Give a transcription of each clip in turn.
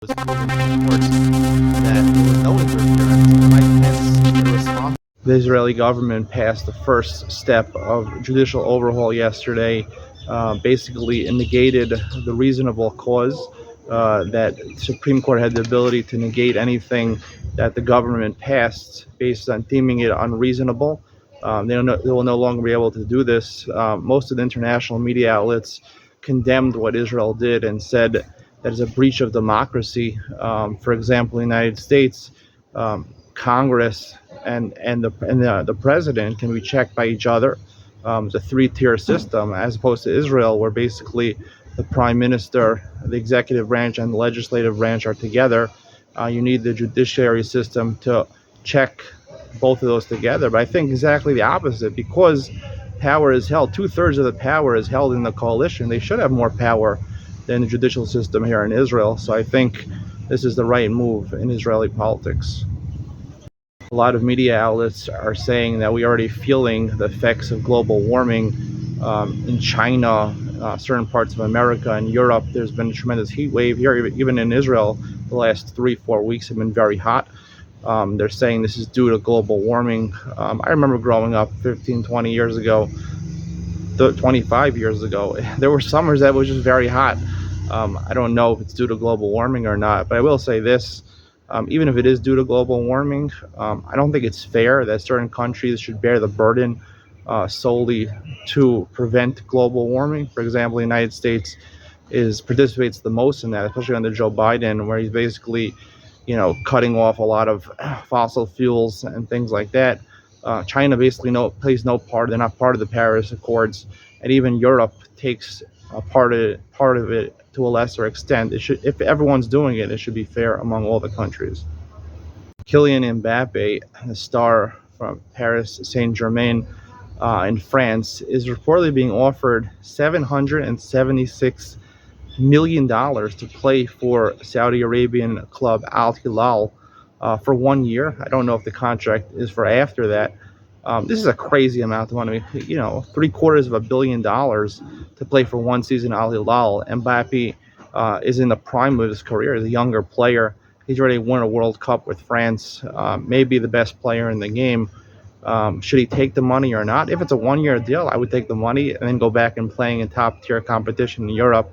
just proving to the courts that there was no interference. And Mike Pence, the response. The Israeli government passed the first step of judicial overhaul yesterday, basically negated the reasonable cause. That Supreme Court had the ability to negate anything that the government passed based on deeming it unreasonable. They will no longer be able to do this. Most of the international media outlets condemned what Israel did and said that is a breach of democracy. For example, in the United States, Congress and the president can be checked by each other. It's a three-tier system, as opposed to Israel, where basically the prime minister, the executive branch, and the legislative branch are together. You need the judiciary system to check both of those together. But I think exactly the opposite, because power is held, two-thirds of the power is held in the coalition. They should have more power than the judicial system here in Israel. So I think this is the right move in Israeli politics. A lot of media outlets are saying that we're already feeling the effects of global warming in China, certain parts of America and Europe. There's been a tremendous heat wave here. Even in Israel, the last 3-4 weeks have been very hot. They're saying this is due to global warming. I remember growing up 15, 20 years ago, 25 years ago, there were summers that was just very hot. I don't know if it's due to global warming or not, but I will say this. Even if it is due to global warming, I don't think it's fair that certain countries should bear the burden solely to prevent global warming. For example, the United States participates the most in that, especially under Joe Biden, where he's basically, cutting off a lot of fossil fuels and things like that. China basically plays no part. They're not part of the Paris Accords, and even Europe takes a part of it to a lesser extent. If everyone's doing it, it should be fair among all the countries. Kylian Mbappe, the star from Paris Saint-Germain in France, is reportedly being offered $776 million to play for Saudi Arabian club Al Hilal for 1 year. I don't know if the contract is for after that. This is a crazy amount of money. $750 million to play for one season at Al Hilal. Mbappe is in the prime of his career as a younger player. He's already won a World Cup with France, maybe the best player in the game. Should he take the money or not? If it's a 1-year deal, I would take the money and then go back and playing in top-tier competition in Europe.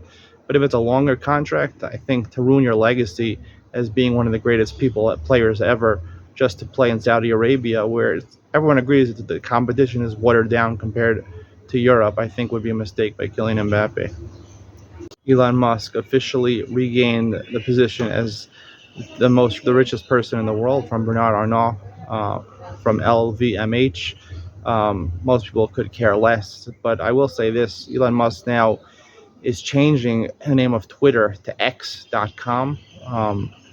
But if it's a longer contract, I think to ruin your legacy as being one of the greatest players ever, just to play in Saudi Arabia, where everyone agrees that the competition is watered down compared to Europe, I think would be a mistake by Kylian Mbappe. Elon Musk officially regained the position as the richest person in the world from Bernard Arnault, from LVMH. Most people could care less, but I will say this: Elon Musk now is changing the name of Twitter to X.com.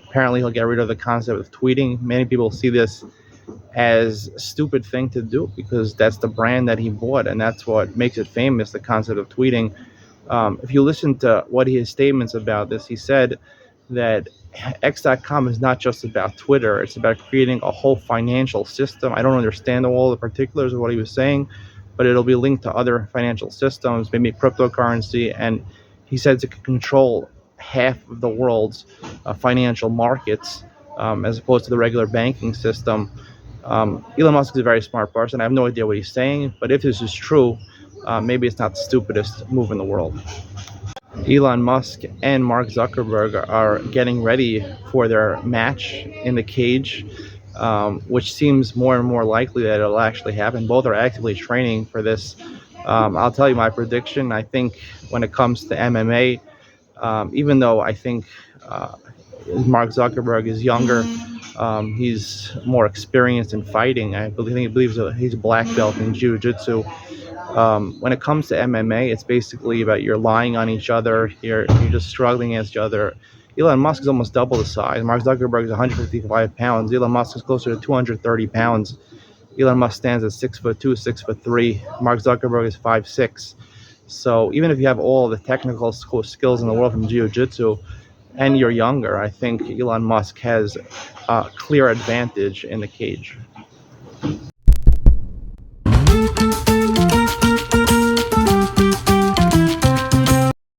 Apparently, he'll get rid of the concept of tweeting. Many people see this as a stupid thing to do because that's the brand that he bought, and that's what makes it famous, the concept of tweeting. If you listen to what his statements about this, he said that X.com is not just about Twitter. It's about creating a whole financial system. I don't understand all the particulars of what he was saying, but it'll be linked to other financial systems, maybe cryptocurrency. And he said it could control half of the world's financial markets as opposed to the regular banking system. Elon Musk is a very smart person. I have no idea what he's saying, but if this is true, maybe it's not the stupidest move in the world. Elon Musk and Mark Zuckerberg are getting ready for their match in the cage, which seems more and more likely that it'll actually happen. Both are actively training for this. I'll tell you my prediction. I think when it comes to MMA, even though I think Mark Zuckerberg is younger, he's more experienced in fighting. I believe he's a black belt in jiu-jitsu. When it comes to MMA, it's basically about you're lying on each other, you're just struggling against each other. Elon Musk is almost double the size. Mark Zuckerberg is 155 pounds. Elon Musk is closer to 230 pounds. Elon Musk stands at 6'2", 6'3". Mark Zuckerberg is 5'6". So even if you have all the technical skills in the world from jiu-jitsu and you're younger, I think Elon Musk has a clear advantage in the cage.